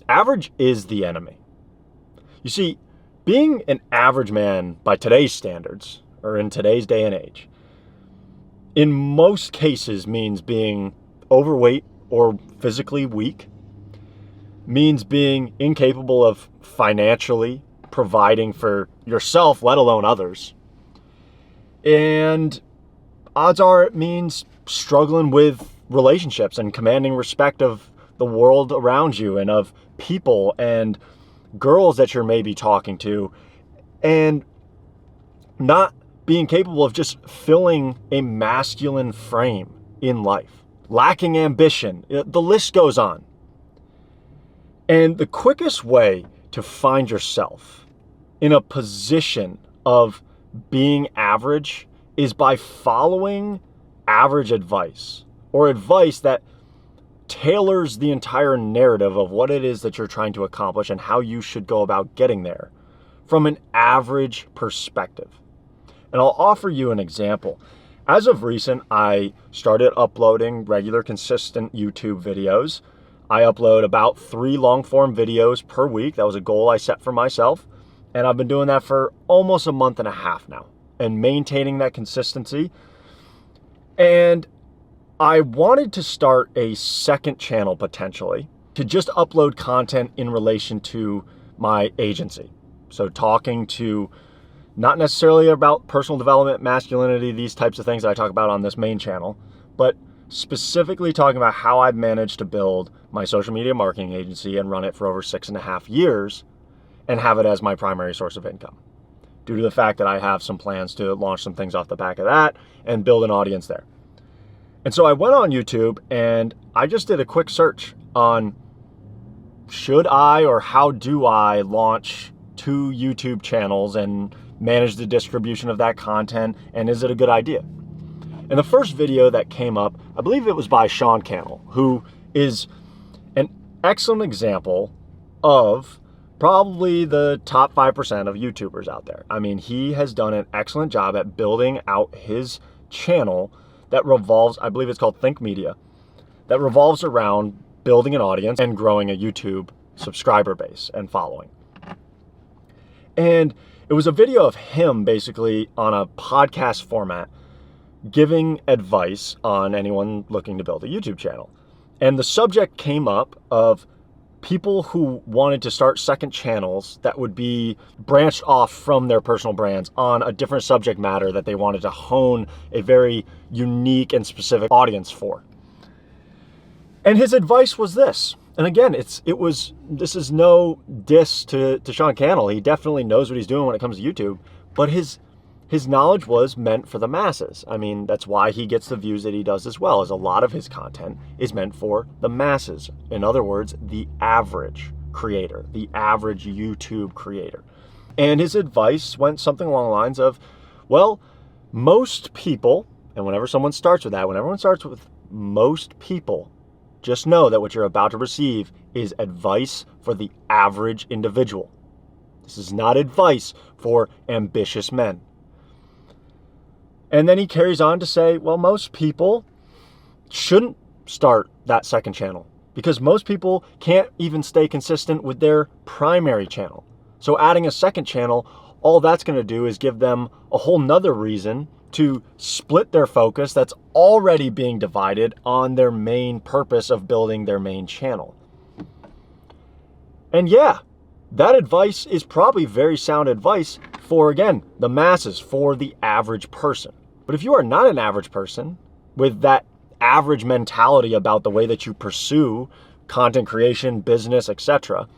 Average is the enemy. You see, being an average man by today's standards, or in today's day and age, in most cases means being overweight or physically weak, means being incapable of financially providing for yourself, let alone others. And odds are it means struggling with relationships and commanding respect of the world around you and of people and girls that you're maybe talking to, and not being capable of just filling a masculine frame in life, lacking ambition. The list goes on. And the quickest way to find yourself in a position of being average is by following average advice, or advice that tailors the entire narrative of what it is that you're trying to accomplish and how you should go about getting there from an average perspective. And I'll offer you an example. As of recent, I started uploading regular, consistent YouTube videos. I upload about 3 long-form videos per week. That was a goal I set for myself. And I've been doing that for almost a month and a half now and maintaining that consistency. And I wanted to start a second channel potentially to just upload content in relation to my agency. So talking to not necessarily about personal development, masculinity, these types of things that I talk about on this main channel, but specifically talking about how I've managed to build my social media marketing agency and run it for over 6.5 years and have it as my primary source of income, due to the fact that I have some plans to launch some things off the back of that and build an audience there. And so I went on YouTube and I just did a quick search on should I or how do I launch 2 YouTube channels and manage the distribution of that content, and is it a good idea? And the first video that came up, I believe it was by Sean Cannell, who is an excellent example of probably the top 5% of YouTubers out there. I mean, he has done an excellent job at building out his channel that revolves, I believe it's called Think Media, that revolves around building an audience and growing a YouTube subscriber base and following. And it was a video of him basically on a podcast format giving advice on anyone looking to build a YouTube channel. And the subject came up of people who wanted to start second channels that would be branched off from their personal brands on a different subject matter that they wanted to hone a very unique and specific audience for. And his advice was this. And again, this is no diss to Sean Cannell. He definitely knows what he's doing when it comes to YouTube, but his knowledge was meant for the masses. I mean, that's why he gets the views that he does as well, as a lot of his content is meant for the masses. In other words, the average creator, the average YouTube creator. And his advice went something along the lines of, well, most people, and whenever someone starts with that, when everyone starts with most people, just know that what you're about to receive is advice for the average individual. This is not advice for ambitious men. And then he carries on to say, well, most people shouldn't start that second channel because most people can't even stay consistent with their primary channel. So adding a second channel, all that's going to do is give them a whole nother reason to split their focus that's already being divided on their main purpose of building their main channel. And yeah, that advice is probably very sound advice for, again, the masses, for the average person. But if you are not an average person with that average mentality about the way that you pursue content creation, business, etc.,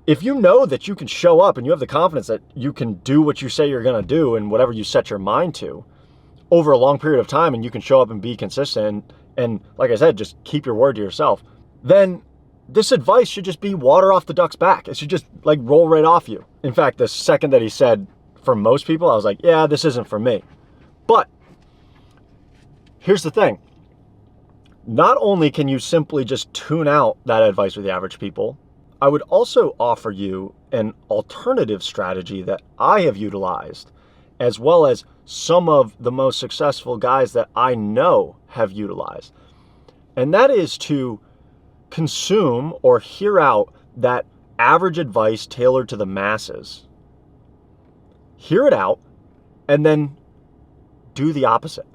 if you know that you can show up and you have the confidence that you can do what you say you're going to do and whatever you set your mind to over a long period of time, and you can show up and be consistent and like I said, just keep your word to yourself, then this advice should just be water off the duck's back. It should just like roll right off you. In fact, the second that he said for most people, I was like, yeah, this isn't for me. But here's the thing. Not only can you simply just tune out that advice with the average people, I would also offer you an alternative strategy that I have utilized, as well as some of the most successful guys that I know have utilized. And that is to consume or hear out that average advice tailored to the masses. Hear it out and then do the opposite.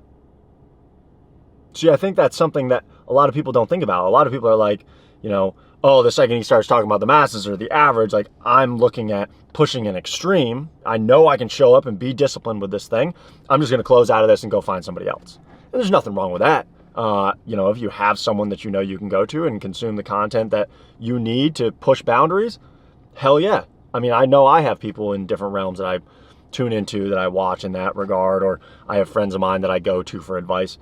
See, I think that's something that a lot of people don't think about. A lot of people are like, oh, the second he starts talking about the masses or the average, like I'm looking at pushing an extreme. I know I can show up and be disciplined with this thing. I'm just going to close out of this and go find somebody else. And there's nothing wrong with that. If you have someone that you can go to and consume the content that you need to push boundaries, hell yeah. I mean, I know I have people in different realms that I tune into, that I watch in that regard, or I have friends of mine that I go to for advice.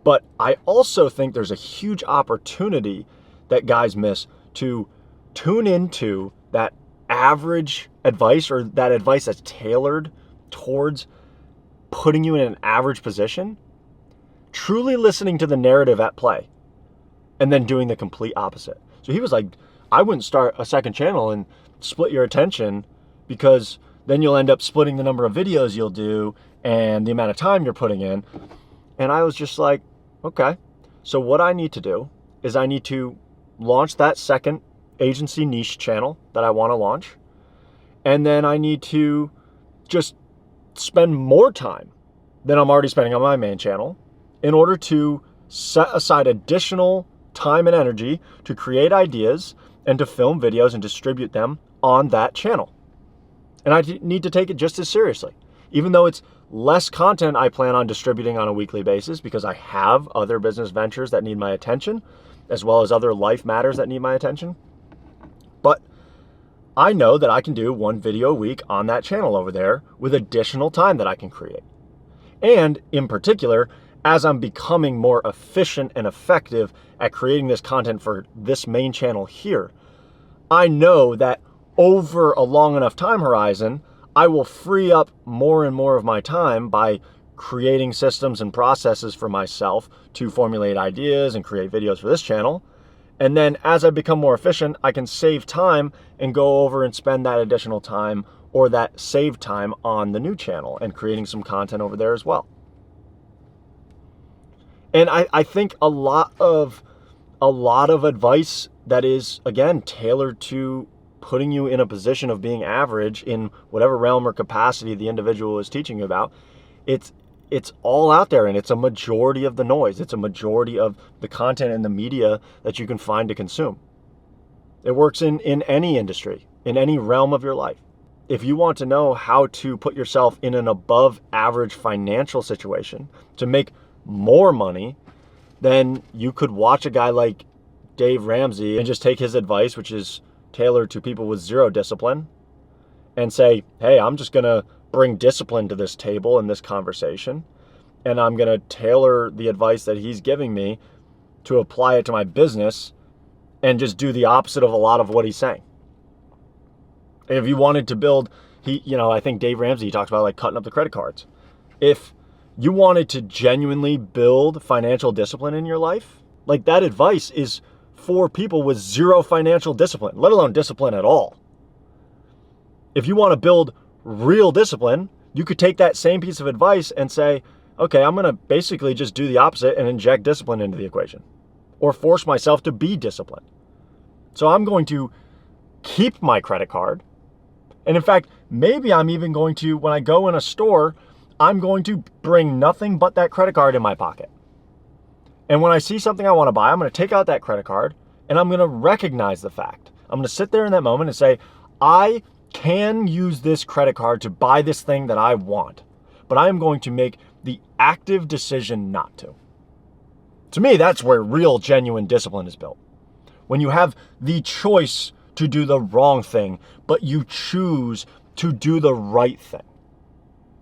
But I also think there's a huge opportunity that guys miss to tune into that average advice, or that advice that's tailored towards putting you in an average position, truly listening to the narrative at play, and then doing the complete opposite. So he was like, I wouldn't start a second channel and split your attention, because then you'll end up splitting the number of videos you'll do and the amount of time you're putting in. And I was just like, okay, so what I need to do is I need to launch that second agency niche channel that I want to launch. And then I need to just spend more time than I'm already spending on my main channel in order to set aside additional time and energy to create ideas and to film videos and distribute them on that channel. And I need to take it just as seriously, even though it's less content I plan on distributing on a weekly basis, because I have other business ventures that need my attention, as well as other life matters that need my attention. But I know that I can do one video a week on that channel over there with additional time that I can create. And in particular, as I'm becoming more efficient and effective at creating this content for this main channel here, I know that over a long enough time horizon, I will free up more and more of my time by creating systems and processes for myself to formulate ideas and create videos for this channel. And then as I become more efficient, I can save time and go over and spend that additional time, or that saved time, on the new channel and creating some content over there as well. And I think a lot of advice that is, again, tailored to putting you in a position of being average in whatever realm or capacity the individual is teaching you about, it's all out there, and it's a majority of the noise. It's a majority of the content and the media that you can find to consume. It works in any industry, in any realm of your life. If you want to know how to put yourself in an above average financial situation to make more money, then you could watch a guy like Dave Ramsey and just take his advice, which is tailored to people with zero discipline, and say, hey, I'm just going to bring discipline to this table in this conversation, and I'm going to tailor the advice that he's giving me to apply it to my business, and just do the opposite of a lot of what he's saying. If you wanted to build, I think Dave Ramsey talks about like cutting up the credit cards. If you wanted to genuinely build financial discipline in your life, like that advice is for people with zero financial discipline, let alone discipline at all. If you want to build real discipline, you could take that same piece of advice and say, okay, I'm going to basically just do the opposite and inject discipline into the equation, or force myself to be disciplined. So I'm going to keep my credit card. And in fact, maybe I'm even going to, when I go in a store, I'm going to bring nothing but that credit card in my pocket. And when I see something I want to buy, I'm going to take out that credit card, and I'm going to recognize the fact. I'm going to sit there in that moment and say, I can use this credit card to buy this thing that I want, but I am going to make the active decision not to. To me, that's where real, genuine discipline is built. When you have the choice to do the wrong thing, but you choose to do the right thing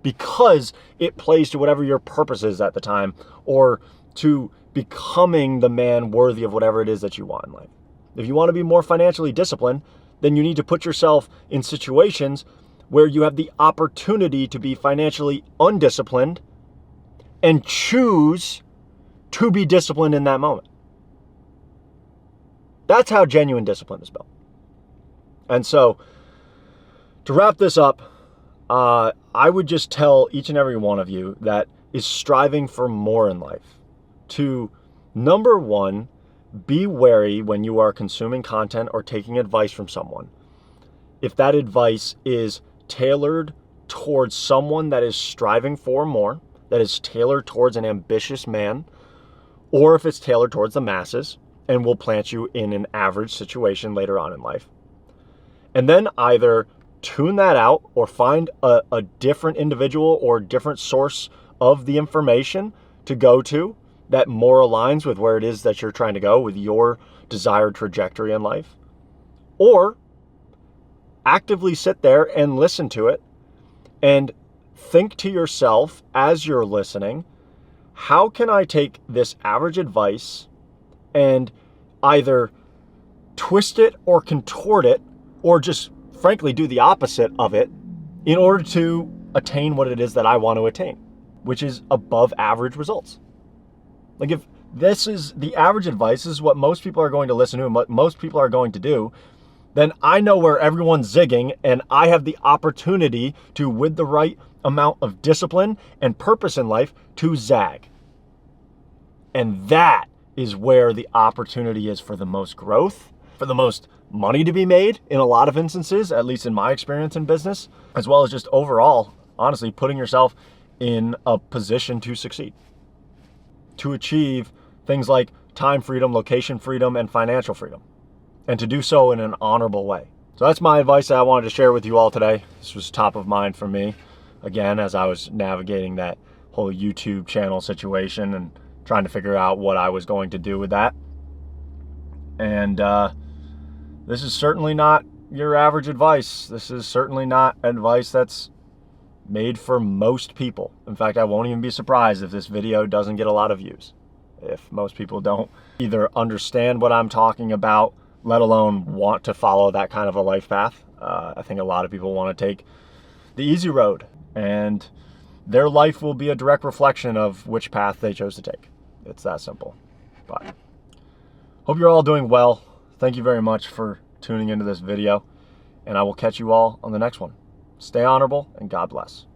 because it plays to whatever your purpose is at the time, or to becoming the man worthy of whatever it is that you want in life. If you want to be more financially disciplined, then you need to put yourself in situations where you have the opportunity to be financially undisciplined and choose to be disciplined in that moment. That's how genuine discipline is built. And so, to wrap this up, I would just tell each and every one of you that is striving for more in life to, number one, be wary when you are consuming content or taking advice from someone. If that advice is tailored towards someone that is striving for more, that is tailored towards an ambitious man, or if it's tailored towards the masses and will plant you in an average situation later on in life. And then either tune that out or find a different individual or different source of the information to go to that more aligns with where it is that you're trying to go with your desired trajectory in life. Or actively sit there and listen to it and think to yourself as you're listening, how can I take this average advice and either twist it or contort it or just frankly do the opposite of it in order to attain what it is that I want to attain, which is above average results. Like if this is the average advice, this is what most people are going to listen to and what most people are going to do, then I know where everyone's zigging and I have the opportunity to, with the right amount of discipline and purpose in life, to zag. And that is where the opportunity is for the most growth, for the most money to be made in a lot of instances, at least in my experience in business, as well as just overall, honestly, putting yourself in a position to succeed, to achieve things like time freedom, location freedom, and financial freedom, and to do so in an honorable way. So that's my advice that I wanted to share with you all today. This was top of mind for me, again, as I was navigating that whole YouTube channel situation and trying to figure out what I was going to do with that. And this is certainly not your average advice. This is certainly not advice that's made for most people. In fact, I won't even be surprised if this video doesn't get a lot of views. If most people don't either understand what I'm talking about, let alone want to follow that kind of a life path. I think a lot of people want to take the easy road, and their life will be a direct reflection of which path they chose to take. It's that simple. But hope you're all doing well. Thank you very much for tuning into this video, and I will catch you all on the next one. Stay honorable, and God bless.